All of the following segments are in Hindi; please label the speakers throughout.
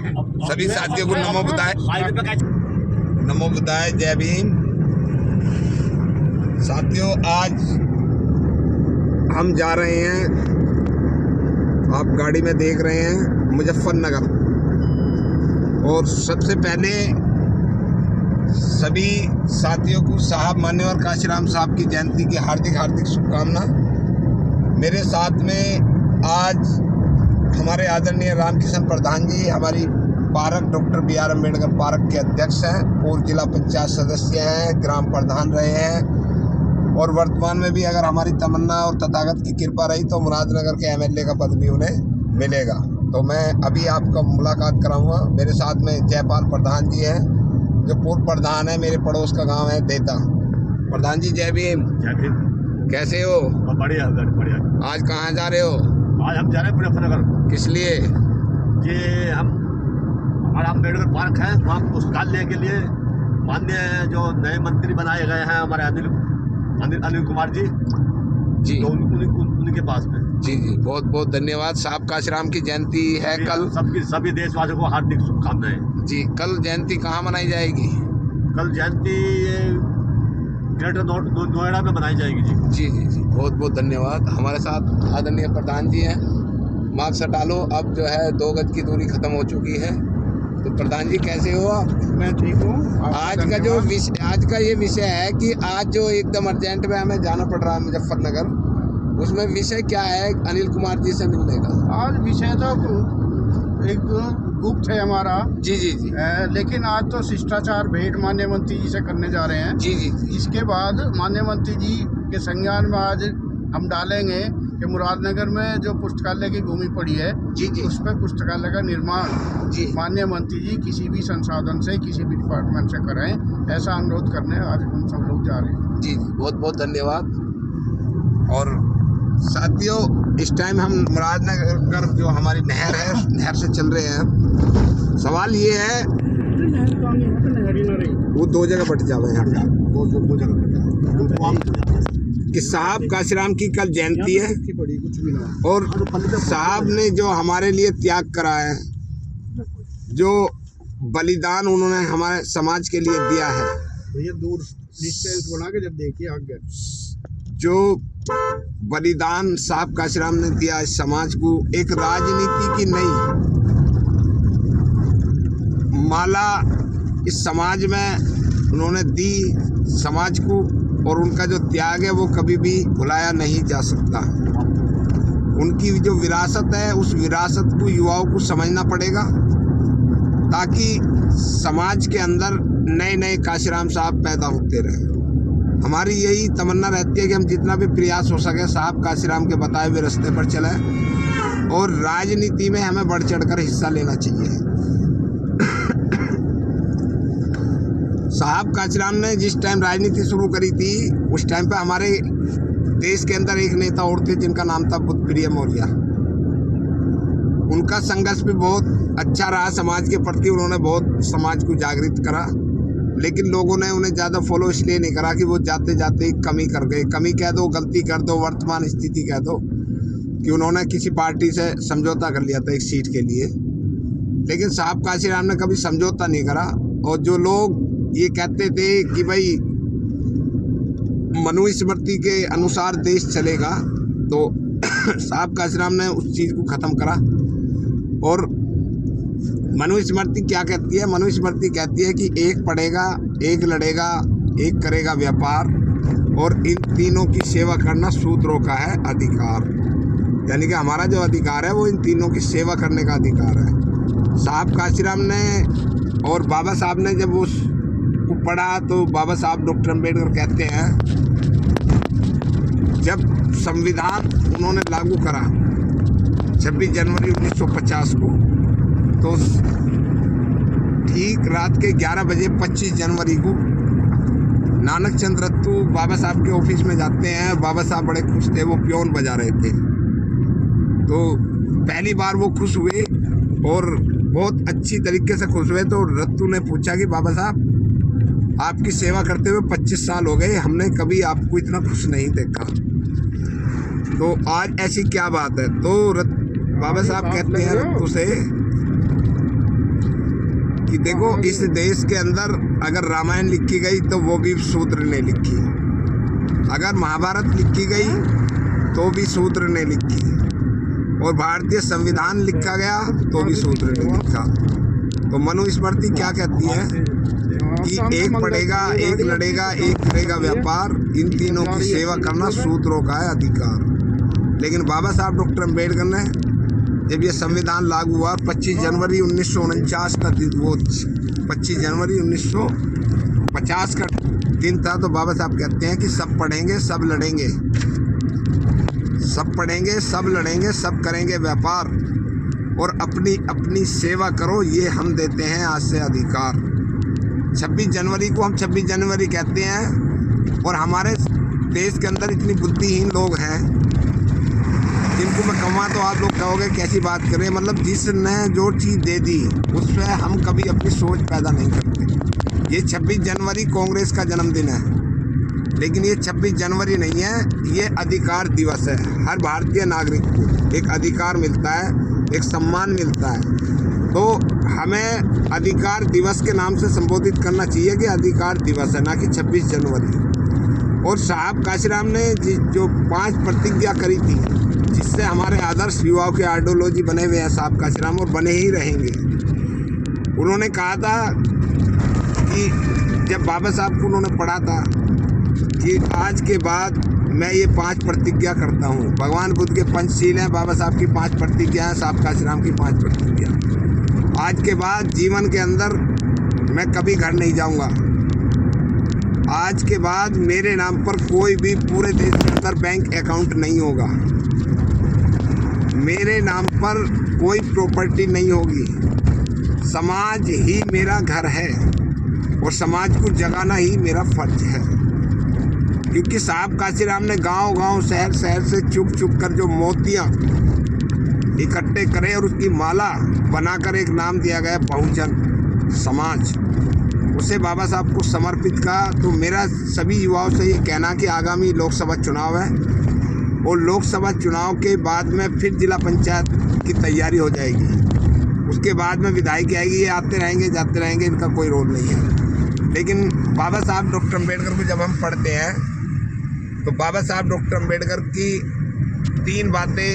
Speaker 1: सभी साथियों को नमो बुद्धाय, नमो बुद्धाय, जय भीम। साथियों, आज हम जा रहे हैं, आप गाड़ी में देख रहे हैं, मुजफ्फरनगर। और सबसे पहले सभी साथियों को साहब मान्यवर काशीराम साहब की जयंती की हार्दिक हार्दिक शुभकामना। मेरे साथ में आज हमारे आदरणीय रामकिशन प्रधान जी, हमारी park doctor B R. Ambedkar park के अध्यक्ष हैं, पूर्व जिला पंचायत सदस्य हैं, ग्राम प्रधान रहे हैं और वर्तमान में भी अगर हमारी तमन्ना और तथागत की कृपा रही तो मुरादनगर के एमएलए का पद भी उन्हें मिलेगा। तो मैं अभी आपका मुलाकात कराऊंगा। मेरे साथ में जयपाल प्रधान जी हैं, जो पूर्व प्रधान है, मेरे पड़ोस का गांव है देता। प्रधान जी जय भीम।
Speaker 2: जय भीम।
Speaker 1: कैसे हो?
Speaker 2: बढ़िया बढ़िया।
Speaker 1: आज कहाँ जा रहे हो?
Speaker 2: आज हम जा रहे हैं मुजफ्फरनगर।
Speaker 1: किस लिए?
Speaker 2: ये हमारा अम्बेडकर पार्क है, वहाँ पुस्तकालय के लिए माननीय जो नए मंत्री बनाए गए हैं हमारे अनिल कुमार जी
Speaker 1: जी,
Speaker 2: तो उनके पास में।
Speaker 1: जी जी, बहुत बहुत धन्यवाद। साहब काशीराम की जयंती है कल।
Speaker 2: सभी देशवासियों को हार्दिक शुभकामनाएं।
Speaker 1: जी, कल जयंती कहाँ मनाई जाएगी?
Speaker 2: कल जयंती ग्रेटर नोएडा में मनाई जाएगी जी।
Speaker 1: जी जी जी, बहुत बहुत धन्यवाद। हमारे साथ आदरणीय प्रधान जी हैं। मास्क हटा लो, अब जो है 2 गज की दूरी खत्म हो चुकी है। तो प्रधान जी कैसे हो आप?
Speaker 3: मैं ठीक हूँ।
Speaker 1: आज का जो आज का ये विषय है कि आज जो एकदम अर्जेंट में हमें जाना पड़ रहा है मुजफ्फरनगर, उसमें विषय क्या है? अनिल कुमार जी से मिलने का।
Speaker 3: आज विषय तो एक गुप्त है हमारा।
Speaker 1: जी जी जी,
Speaker 3: लेकिन आज तो शिष्टाचार भेंट माननीय मंत्री जी से करने जा रहे हैं।
Speaker 1: जी जी जी,
Speaker 3: इसके बाद माननीय मंत्री जी के संज्ञान में आज हम डालेंगे कि मुरादनगर में जो पुस्तकालय की भूमि पड़ी है,
Speaker 1: जी जी,
Speaker 3: उस पर पुस्तकालय का निर्माण
Speaker 1: जी
Speaker 3: माननीय मंत्री जी किसी भी संसाधन से, किसी भी डिपार्टमेंट से करें, ऐसा अनुरोध करने आज हम सब लोग जा रहे हैं।
Speaker 1: जी जी, बहुत बहुत धन्यवाद। और साथियों, इस टाइम हम मुरादनगर जो हमारी नहर है, नहर से चल रहे हैं। सवाल ये है, वो 2 जगह बट जावे यहाँ,
Speaker 2: दो जगह
Speaker 1: कि साहब काशीराम की कल जयंती है और साहब ने जो हमारे लिए त्याग करा है, जो बलिदान उन्होंने हमारे समाज के लिए दिया है,
Speaker 3: भैया दूर डिस्टेंस बना के जब देखिए आगे,
Speaker 1: जो बलिदान साहब काशीराम ने दिया इस समाज को, एक राजनीति की नई माला इस समाज में उन्होंने दी समाज को, और उनका जो त्याग है वो कभी भी भुलाया नहीं जा सकता। उनकी जो विरासत है, उस विरासत को युवाओं को समझना पड़ेगा, ताकि समाज के अंदर नए नए काशीराम साहब पैदा होते रहे। हमारी यही तमन्ना रहती है कि हम जितना भी प्रयास हो सके साहब काशीराम के बताए हुए रास्ते पर चलें, और राजनीति में हमें बढ़ चढ़कर हिस्सा लेना चाहिए। साहब काशीराम ने जिस टाइम राजनीति शुरू करी थी, उस टाइम पे हमारे देश के अंदर एक नेता और थे जिनका नाम था बुद्धप्रिय मौर्य। उनका संघर्ष भी बहुत अच्छा रहा समाज के प्रति, उन्होंने बहुत समाज को जागृत करा, लेकिन लोगों ने उन्हें ज़्यादा फॉलो इसलिए नहीं करा कि वो जाते जाते कमी कर गए। कमी कह दो, गलती कर दो, वर्तमान स्थिति कह दो कि उन्होंने किसी पार्टी से समझौता कर लिया था एक सीट के लिए, लेकिन साहब काशीराम ने कभी समझौता नहीं करा। और जो लोग ये कहते थे कि भाई मनुस्मृति के अनुसार देश चलेगा, तो साहब काशीराम ने उस चीज़ को ख़त्म करा। और मनुस्मृति क्या कहती है? मनुस्मृति कहती है कि एक पढ़ेगा, एक लड़ेगा, एक करेगा व्यापार, और इन तीनों की सेवा करना शूद्रों का है अधिकार। यानी कि हमारा जो अधिकार है वो इन तीनों की सेवा करने का अधिकार है। साहब काशीराम ने और बाबा साहब ने जब उसको पढ़ा, तो बाबा साहब डॉक्टर अम्बेडकर कहते हैं, जब संविधान उन्होंने लागू करा 26 जनवरी 1950 को, तो ठीक रात के 11 बजे 25 जनवरी को नानक चंद रत्तू बाबा साहब के ऑफिस में जाते हैं। बाबा साहब बड़े खुश थे, वो प्योन बजा रहे थे। तो पहली बार वो खुश हुए और बहुत अच्छी तरीके से खुश हुए। तो रत्तू ने पूछा कि बाबा साहब, आपकी सेवा करते हुए 25 साल हो गए, हमने कभी आपको इतना खुश नहीं देखा, तो आज ऐसी क्या बात है? तो बाबा साहब कहते हैं रत्तू से कि देखो इस देश के अंदर अगर रामायण लिखी गई तो वो भी शूद्र ने लिखी, अगर महाभारत लिखी गई तो भी शूद्र ने लिखी, और भारतीय संविधान लिखा गया तो भी शूद्र ने लिखा। तो मनुस्मृति क्या कहती है कि एक पढ़ेगा, एक लड़ेगा, एक करेगा व्यापार, इन तीनों की सेवा करना शूद्रों का है अधिकार। लेकिन बाबा साहब डॉक्टर अम्बेडकर ने जब ये संविधान लागू हुआ 25 जनवरी 1949 का दिन, वो 25 जनवरी 1950 का दिन था, तो बाबा साहब कहते हैं कि सब पढ़ेंगे, सब लड़ेंगे, सब पढ़ेंगे, सब लड़ेंगे, सब करेंगे व्यापार, और अपनी अपनी सेवा करो, ये हम देते हैं आज से अधिकार। 26 जनवरी को हम 26 जनवरी कहते हैं, और हमारे देश के अंदर इतनी बुद्धिहीन लोग हैं जिनको मैं कहूँ तो आप लोग कहोगे कैसी बात करें, मतलब जिसने जो चीज़ दे दी उस पर हम कभी अपनी सोच पैदा नहीं करते। ये 26 जनवरी कांग्रेस का जन्मदिन है, लेकिन ये 26 जनवरी नहीं है, ये अधिकार दिवस है। हर भारतीय नागरिक को एक अधिकार मिलता है, एक सम्मान मिलता है, तो हमें अधिकार दिवस के नाम से संबोधित करना चाहिए कि अधिकार दिवस है, ना कि 26 जनवरी। और साहब काशीराम ने जो 5 प्रतिज्ञा करी थी, जिससे हमारे आदर्श युवाओं के आइडियोलॉजी बने हुए हैं साहब काशीराम, और बने ही रहेंगे। उन्होंने कहा था कि जब बाबा साहब को उन्होंने पढ़ा था कि आज के बाद मैं ये 5 प्रतिज्ञा करता हूँ। भगवान बुद्ध के पंचशील हैं, बाबा साहब की 5 प्रतिज्ञा हैं, साहब काशीराम की 5 प्रतिज्ञा। आज के बाद जीवन के अंदर मैं कभी घर नहीं जाऊँगा। आज के बाद मेरे नाम पर कोई भी पूरे देश के अंदर बैंक अकाउंट नहीं होगा, मेरे नाम पर कोई प्रॉपर्टी नहीं होगी। समाज ही मेरा घर है और समाज को जगाना ही मेरा फर्ज है। क्योंकि साहब काशीराम ने गांव-गांव, शहर-शहर से चुप कर जो मोतियां इकट्ठे करे और उसकी माला बनाकर एक नाम दिया गया बहुजन समाज, उसे बाबा साहब को समर्पित कहा। तो मेरा सभी युवाओं से ये कहना कि आगामी लोकसभा चुनाव है, और लोकसभा चुनाव के बाद में फिर जिला पंचायत की तैयारी हो जाएगी, उसके बाद में विधायक आएगी, ये आते रहेंगे जाते रहेंगे, इनका कोई रोल नहीं है। लेकिन बाबा साहब डॉक्टर अम्बेडकर को जब हम पढ़ते हैं तो बाबा साहब डॉक्टर अम्बेडकर की 3 बातें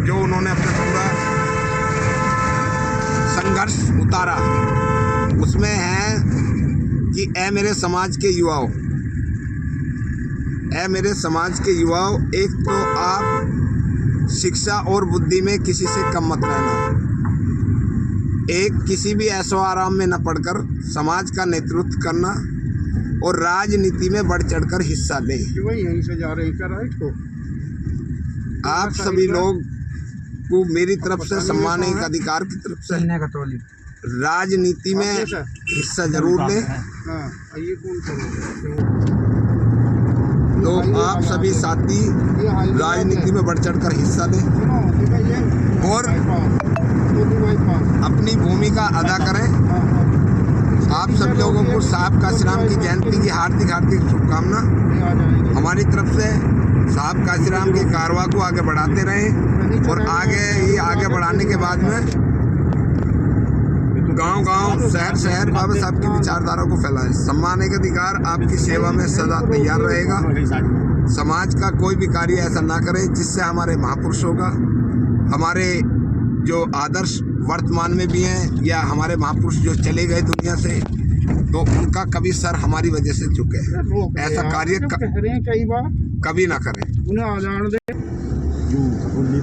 Speaker 1: जो उन्होंने अपने पूरा संघर्ष उतारा, उसमें है कि ऐ मेरे समाज के युवाओं, ऐ मेरे समाज के युवाओं, एक तो आप शिक्षा और बुद्धि में किसी से कम मत रहना। एक, किसी भी ऐशो आराम में न पढ़कर समाज का नेतृत्व करना, और राजनीति में बढ़ चढ़कर हिस्सा लें।
Speaker 3: यहीं से जा रहे हैं क्या राइट को?
Speaker 1: आप सभी लोग को मेरी तरफ से सम्मान, एक अधिकार की तरफ से राजनीति में हिस्सा जरूर लें। तो आप सभी साथी राजनीति में बढ़ चढ़कर हिस्सा लें और अपनी भूमिका अदा करें। आप सभी लोगों को साहब काशीराम की जयंती की हार्दिक शुभकामना। हमारी तरफ से साहब काशीराम के कारवा को आगे बढ़ाते रहें, और आगे बढ़ाने के बाद में गांव-गांव, शहर बाबा साहब की विचारधारा को फैलाएं। सम्मान एक अधिकार आपकी सेवा में सदा तैयार रहेगा। समाज का कोई भी कार्य ऐसा ना करें जिससे हमारे महापुरुषों का, हमारे जो आदर्श वर्तमान में भी हैं या हमारे महापुरुष जो चले गए दुनिया से, तो उनका कभी सर हमारी वजह से झुके। ऐसा कार्य
Speaker 3: कई बार
Speaker 1: कभी ना करें।
Speaker 3: उन्हें आजान दे।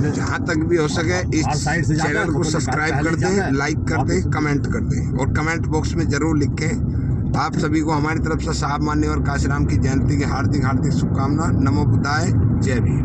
Speaker 1: जहाँ तक भी हो सके इस चैनल को सब्सक्राइब कर दें, लाइक कर दें, कमेंट कर दें, और कमेंट बॉक्स में ज़रूर लिखें। आप सभी को हमारी तरफ से साहब मान्यवर काशीराम की जयंती की हार्दिक शुभकामना। नमो बुद्धाय, जय भीम।